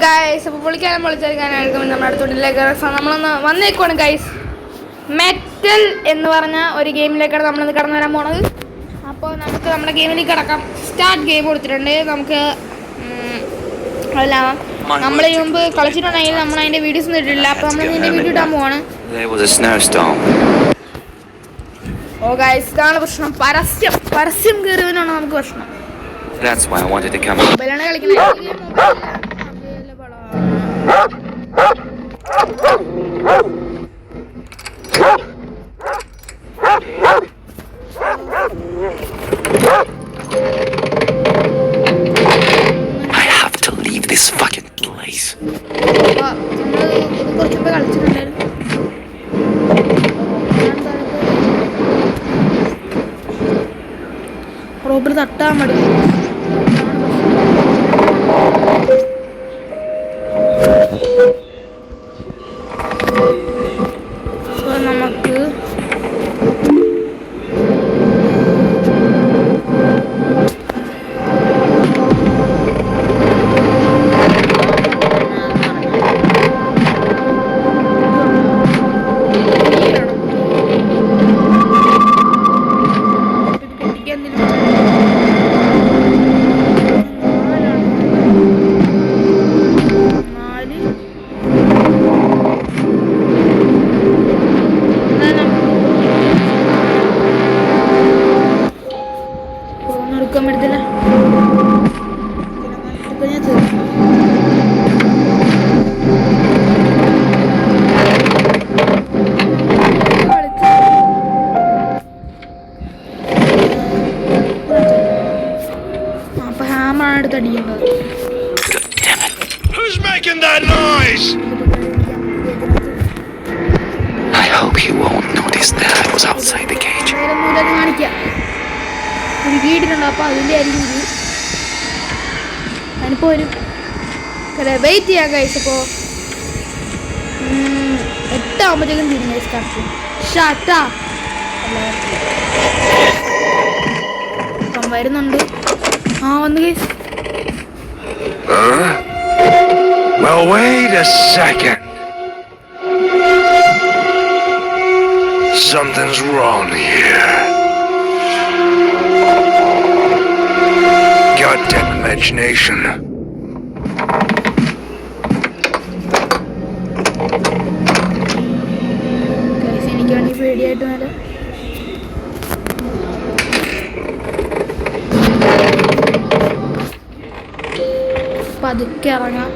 Guys, അപ്പോൾ പൊളിക്കാനും പൊളിച്ചെടുക്കാനായിരിക്കും നമ്മുടെ അടുത്തോട്ടിലേക്ക് നമ്മളൊന്ന് വന്നേക്കുവാണ് ഗൈസ്. മെറ്റൽ എന്ന് പറഞ്ഞ ഒരു ഗെയിമിലേക്കാണ് നമ്മളിന്ന് കടന്നു വരാൻ പോണത്. അപ്പോൾ നമുക്ക് നമ്മുടെ ഗെയിമിലേക്ക് കിടക്കാം. സ്റ്റാർട്ട് ഗെയിം കൊടുത്തിട്ടുണ്ട്. നമുക്ക് അല്ല, നമ്മൾ ഈ മുമ്പ് കളിച്ചിട്ടുണ്ടെങ്കിൽ നമ്മൾ അതിൻ്റെ വീഡിയോസ് ഒന്നും ഇട്ടിട്ടില്ല. അപ്പോൾ നമ്മൾ ഇതിൻ്റെ വീഡിയോ ഇടാൻ പോവാണ്. ഓ ഗൈസ്, ഇതാണ് പ്രശ്നം. പരസ്യം കയറുവാനാണ് നമുക്ക് പ്രശ്നം. മൊബൈലാണ് കളിക്കുന്നത്. I have to leave this fucking place. കുറച്ചുമ്പോ കളിച്ചിട്ടുണ്ടായിരുന്നു. റോബർ തട്ടാൻ മതി. നമുക്ക് Who's making that noise? I hope he won't notice that I was outside the cage. ഒരു വീടിനുണ്ട്. അപ്പോൾ അതിൻ്റെ ആയിരിക്കും അതിനിപ്പോൾ ഒരു വെയിറ്റ് ചെയ്യാം ഗൈസ്. അപ്പോൾ 8 ആകുമ്പോഴത്തേക്കും തീരും ഗൈസ്. കറക്റ്റ് ഷാട്ടാ അപ്പം വരുന്നുണ്ട്. വന്നു guys. Well, wait a second. Something's wrong here. Goddamn imagination. Guys, എനിക്കാണെങ്കിൽ പേടിയായിട്ട് വരാം. പതുക്കെ ഇറങ്ങാം.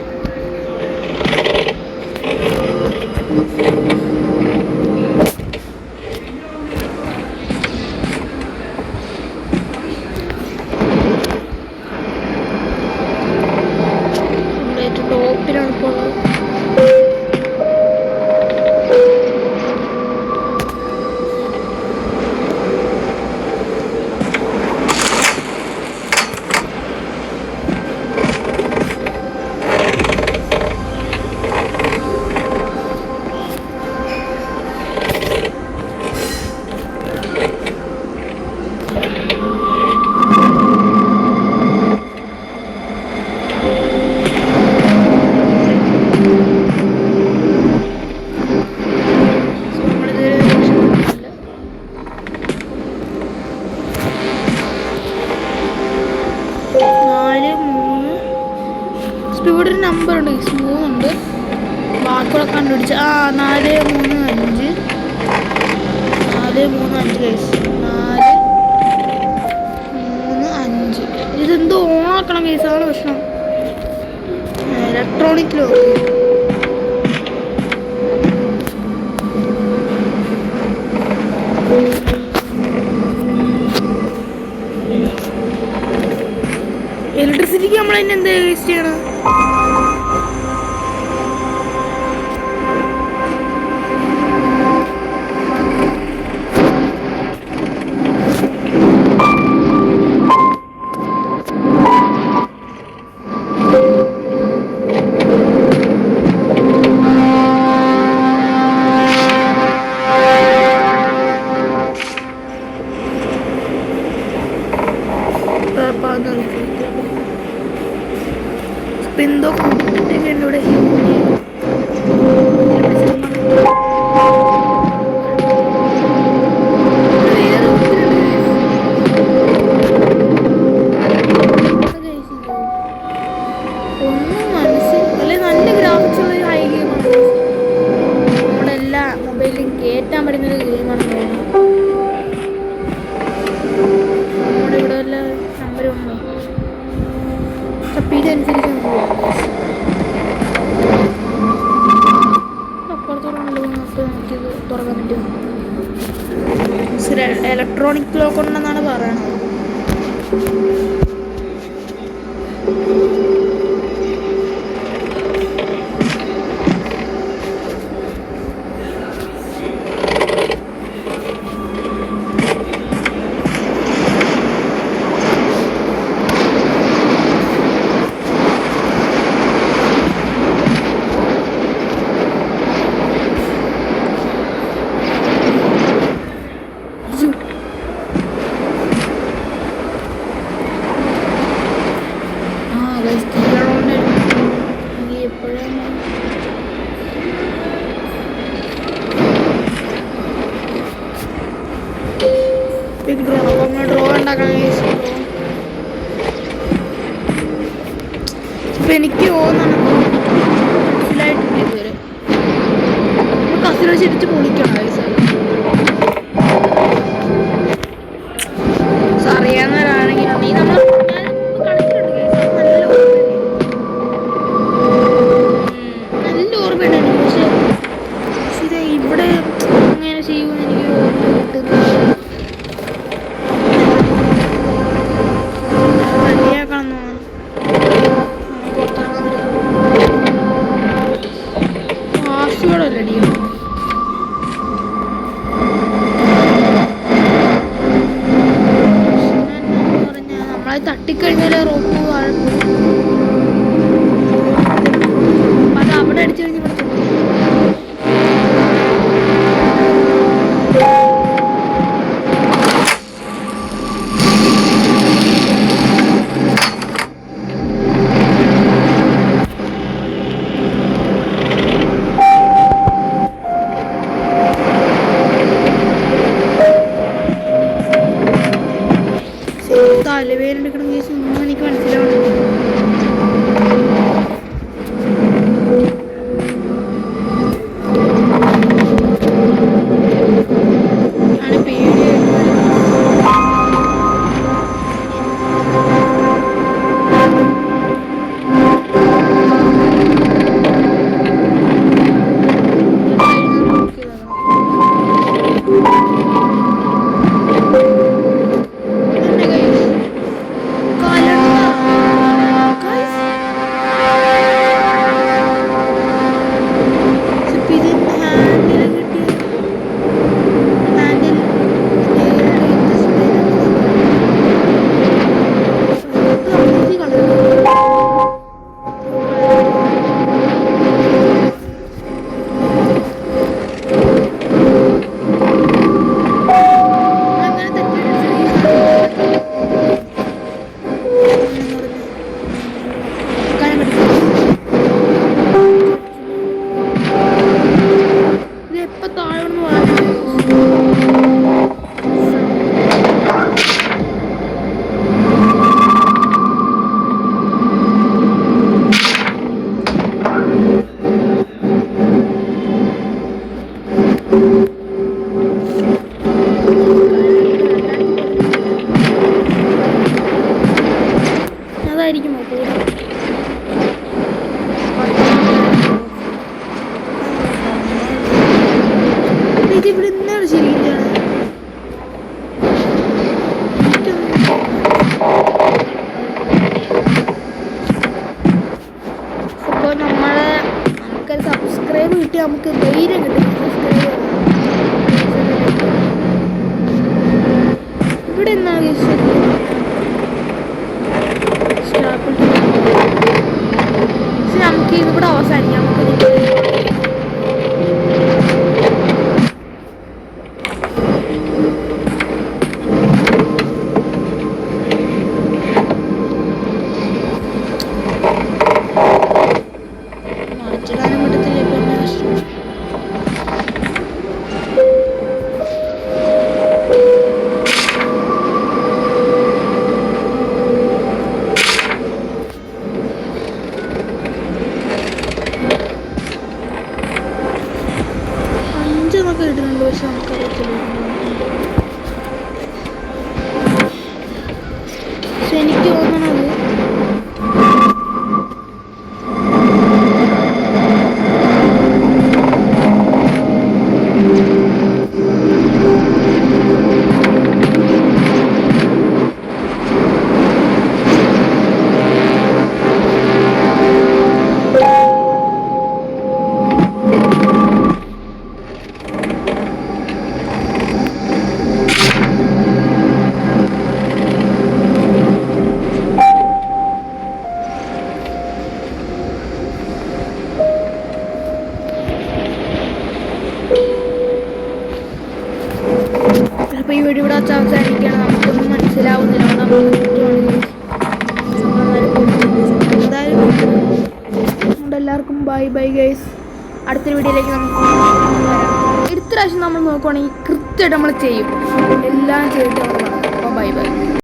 ടോപ്പിലാണ് പോകുന്നത്. സ്പീഡ് നമ്പർ ഉണ്ട്. 3 ഉണ്ട്. ബാക്കിയുള്ള കണ്ടുപിടിച്ച് 4 3 5 4 3 5 ഗൈസ്. 4 3 5. ഇതെന്തോ ഓണാക്കണം ഗൈസ്, ആണ് പ്രശ്നം. Electronic lock. ഇലക്ട്രിസിറ്റിക്ക് നമ്മൾ അതിന് എന്താ വേസ്റ്റ് ചെയ്യണം? ഇവിടെ ഒന്നും മനസ്സിൽ നല്ല ഗ്രാഫിക്സ് ഉള്ള ഹൈ ഗെയിമാണ്. നമ്മുടെ എല്ലാ മൊബൈലിലും കയറ്റാൻ പറ്റുന്നൊരു ഗെയിമാണെന്ന് തോന്നുന്നു. നമ്മുടെ ഇവിടെ വല്ല നമ്പരും ഉണ്ടോ? സ്പീഡ് അനുസരിച്ച് അപ്പുറത്തോളം നമുക്കിത് തുറക്കാൻ പറ്റും. ഇലക്ട്രോണിക് ലോക്ക് ഉണ്ടെന്നാണ് പറയണത്. ഡ്രോ ഉണ്ടാക്കാൻ ഇപ്പം എനിക്ക് തോന്നുന്നു മനസ്സിലായിട്ടില്ല ഇതുവരെ. കസിനോ ശരിച്ച് പൊളിക്കണം അറിയാവുന്നവരാണെങ്കിൽ നീ നമ്മൾ നല്ല ഓർമ്മയുണ്ട്. പക്ഷെ ശരി ഇവിടെ അങ്ങനെ ചെയ്യുമെന്ന് എനിക്ക് ഓർമ്മ കിട്ടുന്നത്. തട്ടിക്കഴിഞ്ഞാൽ റോപ്പ് അത് അവിടെ അടിച്ചു കഴിഞ്ഞ് ഇവിടെ തലവേദന കേസ് ഒന്നും എനിക്ക് മനസ്സിലാവുന്നില്ല. അതായിരിക്കും ഇതിവിടെ നിന്നാണ് ശരിക്കും. അപ്പോൾ നമുക്കൊരു സബ്സ്ക്രൈബ് കിട്ടി, നമുക്ക് ധൈര്യം കിട്ടും. ഇവിടെ എന്താണ് നമുക്ക് ഇതിവിടെ അവസാനിക്കാം. വീഡിയോ ഇവിടെ വെച്ച് അവസാനിക്കുകയാണ്. നമുക്കൊന്നും മനസ്സിലാവുന്നില്ല. എന്തായാലും എല്ലാവർക്കും ബൈ ബൈ ഗൈസ്. അടുത്ത വീഡിയോയിലേക്ക് നമുക്ക് വരാം. ഇത്ര പ്രാവശ്യം നമ്മൾ നോക്കുവാണെങ്കിൽ കൃത്യമായിട്ട് നമ്മൾ ചെയ്യും. എല്ലാം ചെയ്തിട്ട് നമ്മൾ അപ്പോൾ ബൈ ബൈ.